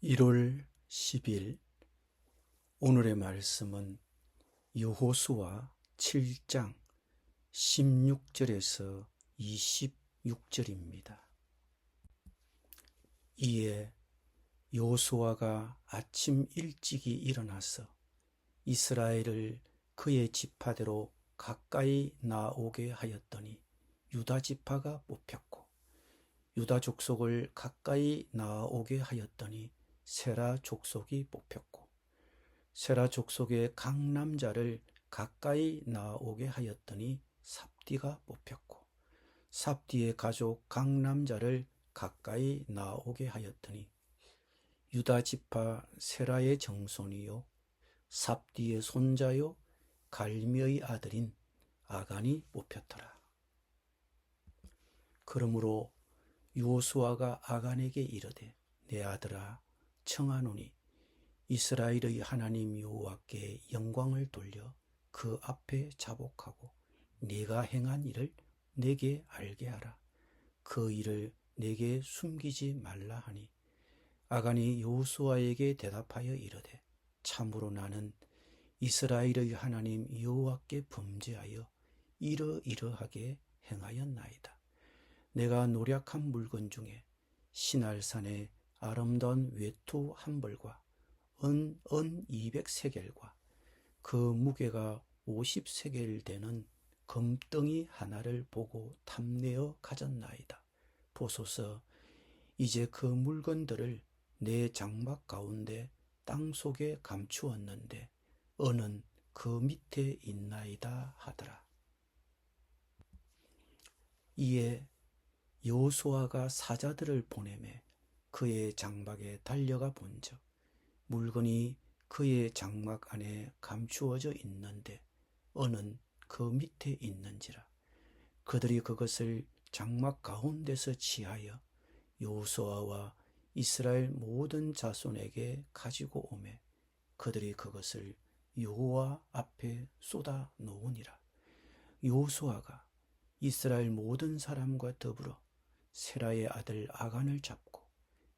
1월 10일 오늘의 말씀은 여호수아 7장 16절에서 26절입니다. 이에 여호수아가 아침 일찍이 일어나서 이스라엘을 그의 지파대로 가까이 나오게 하였더니 유다 지파가 뽑혔고, 유다 족속을 가까이 나오게 하였더니 세라 족속이 뽑혔고, 세라 족속의 각 남자를 가까이 나오게 하였더니 삽디가 뽑혔고, 삽디의 가족 각 남자를 가까이 나오게 하였더니 유다 지파 세라의 정손이요 삽디의 손자요 갈미의 아들인 아간이 뽑혔더라. 그러므로 여호수아가 아간에게 이르되, 내 아들아, 청하노니 이스라엘의 하나님 여호와께 영광을 돌려 그 앞에 자복하고 네가 행한 일을 내게 알게 하라. 그 일을 내게 숨기지 말라 하니, 아간이 여호수아에게 대답하여 이르되, 참으로 나는 이스라엘의 하나님 여호와께 범죄하여 이러이러하게 행하였나이다. 내가 노략한 물건 중에 시날산의 아름다운 외투 한 벌과 은 200세겔과 그 무게가 50세겔 되는 금덩이 하나를 보고 탐내어 가졌나이다. 보소서, 이제 그 물건들을 내 장막 가운데 땅 속에 감추었는데 은은 그 밑에 있나이다 하더라. 이에 여호수아가 사자들을 보내매 그의 장막에 달려가 본즉 물건이 그의 장막 안에 감추어져 있는데 은은 그 밑에 있는지라. 그들이 그것을 장막 가운데서 취하여 여호수아와 이스라엘 모든 자손에게 가지고 오매 그들이 그것을 여호와 앞에 쏟아 놓으니라. 여호수아가 이스라엘 모든 사람과 더불어 세라의 아들 아간을 잡고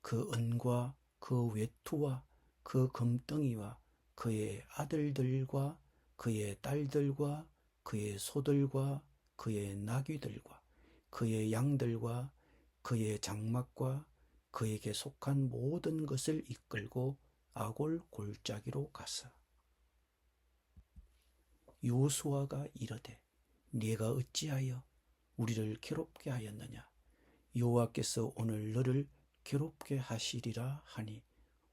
그 은과 그 외투와 그 금덩이와 그의 아들들과 그의 딸들과 그의 소들과 그의 나귀들과 그의 양들과 그의 장막과 그에게 속한 모든 것을 이끌고 아골 골짜기로 가서 여호수아가 이르되, 네가 어찌하여 우리를 괴롭게 하였느냐? 여호와께서 오늘 너를 괴롭게 하시리라 하니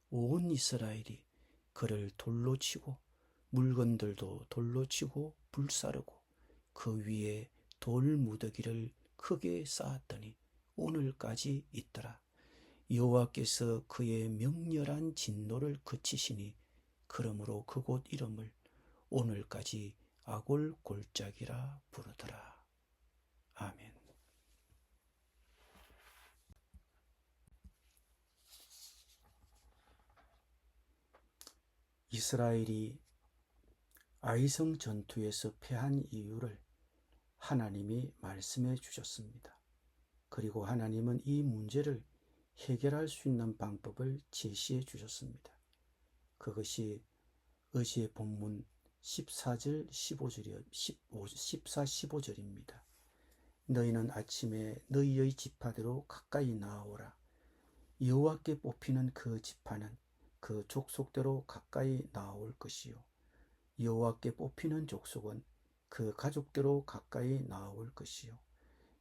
온 이스라엘이 그를 돌로 치고 물건들도 돌로 치고 불사르고 그 위에 돌 무더기를 크게 쌓았더니 오늘까지 있더라. 여호와께서 그의 명렬한 진노를 그치시니 그러므로 그곳 이름을 오늘까지 아골 골짜기라 부르더라. 아멘. 이스라엘이 아이성 전투에서 패한 이유를 하나님이 말씀해 주셨습니다. 그리고 하나님은 이 문제를 해결할 수 있는 방법을 제시해 주셨습니다. 그것이 어제의 본문 14절 15절입니다. 너희는 아침에 너희의 지파대로 가까이 나아오라. 여호와께 뽑히는 그 지파는 그 족속대로 가까이 나아올 것이요 여호와께 뽑히는 족속은 그 가족대로 가까이 나아올 것이요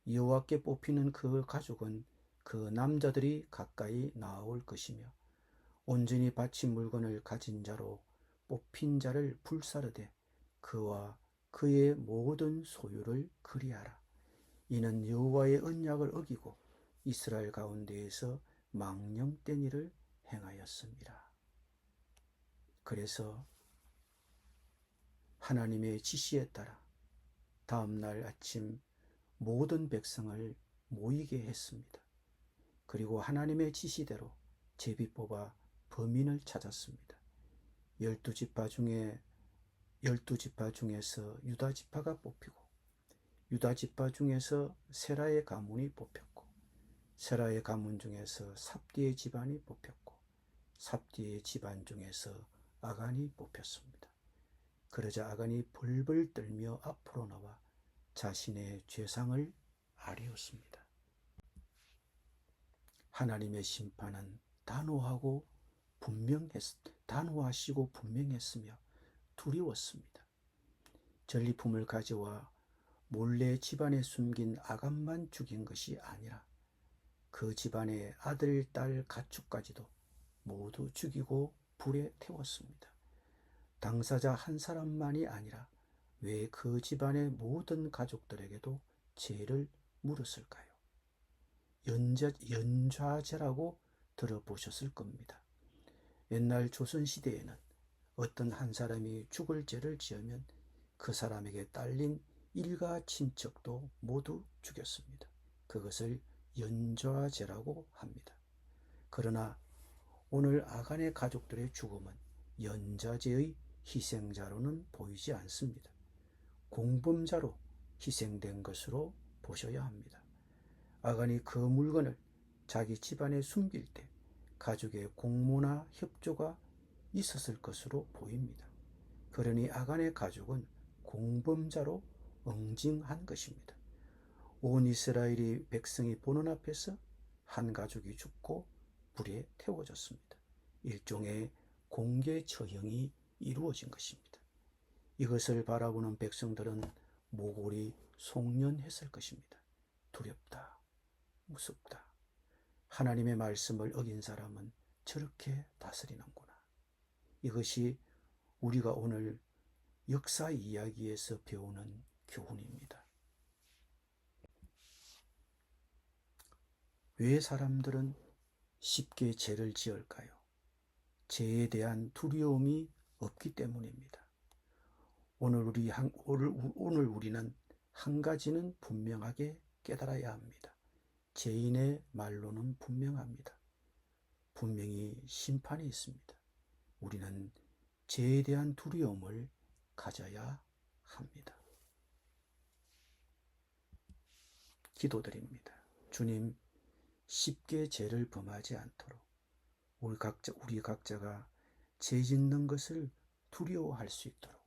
여호와께 뽑히는 그 가족은 그 남자들이 가까이 나아올 것이며 온전히 바친 물건을 가진 자로 뽑힌 자를 불사르되 그와 그의 모든 소유를 그리하라. 이는 여호와의 언약을 어기고 이스라엘 가운데에서 망령된 일을 행하였습니다. 그래서 하나님의 지시에 따라 다음 날 아침 모든 백성을 모이게 했습니다. 그리고 하나님의 지시대로 제비 뽑아 범인을 찾았습니다. 12지파 중에서 유다 지파가 뽑히고 유다 지파 중에서 세라의 가문이 뽑혔고 세라의 가문 중에서 삽디의 집안이 뽑혔고 삽디의 집안 중에서 아간이 뽑혔습니다. 그러자 아간이 벌벌 떨며 앞으로 나와 자신의 죄상을 아뢰었습니다. 하나님의 심판은 단호하시고 분명했으며 두려웠습니다. 전리품을 가져와 몰래 집안에 숨긴 아간만 죽인 것이 아니라 그 집안의 아들, 딸, 가축까지도 모두 죽이고 불에 태웠습니다. 당사자 한 사람만이 아니라 왜 그 집안의 모든 가족들에게도 죄를 물었을까요? 연좌제라고 들어보셨을 겁니다. 옛날 조선시대에는 어떤 한 사람이 죽을 죄를 지으면 그 사람에게 딸린 일가 친척도 모두 죽였습니다. 그것을 연좌제라고 합니다. 그러나 오늘 아간의 가족들의 죽음은 연좌제의 희생자로는 보이지 않습니다. 공범자로 희생된 것으로 보셔야 합니다. 아간이 그 물건을 자기 집안에 숨길 때 가족의 공모나 협조가 있었을 것으로 보입니다. 그러니 아간의 가족은 공범자로 응징한 것입니다. 온 이스라엘이 백성이 보는 앞에서 한 가족이 죽고 불에 태워졌습니다. 일종의 공개 처형이 이루어진 것입니다. 이것을 바라보는 백성들은 모골이 송연했을 것입니다. 두렵다, 무섭다. 하나님의 말씀을 어긴 사람은 저렇게 다스리는구나. 이것이 우리가 오늘 역사 이야기에서 배우는 교훈입니다. 왜 사람들은 쉽게 죄를 지을까요? 죄에 대한 두려움이 없기 때문입니다. 오늘 우리는 한 가지는 분명하게 깨달아야 합니다. 죄인의 말로는 분명합니다. 분명히 심판이 있습니다. 우리는 죄에 대한 두려움을 가져야 합니다. 기도드립니다. 주님, 쉽게 죄를 범하지 않도록 우리 각자가 죄 짓는 것을 두려워할 수 있도록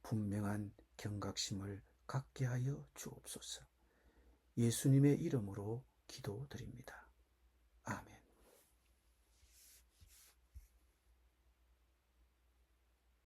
분명한 경각심을 갖게 하여 주옵소서. 예수님의 이름으로 기도드립니다. 아멘.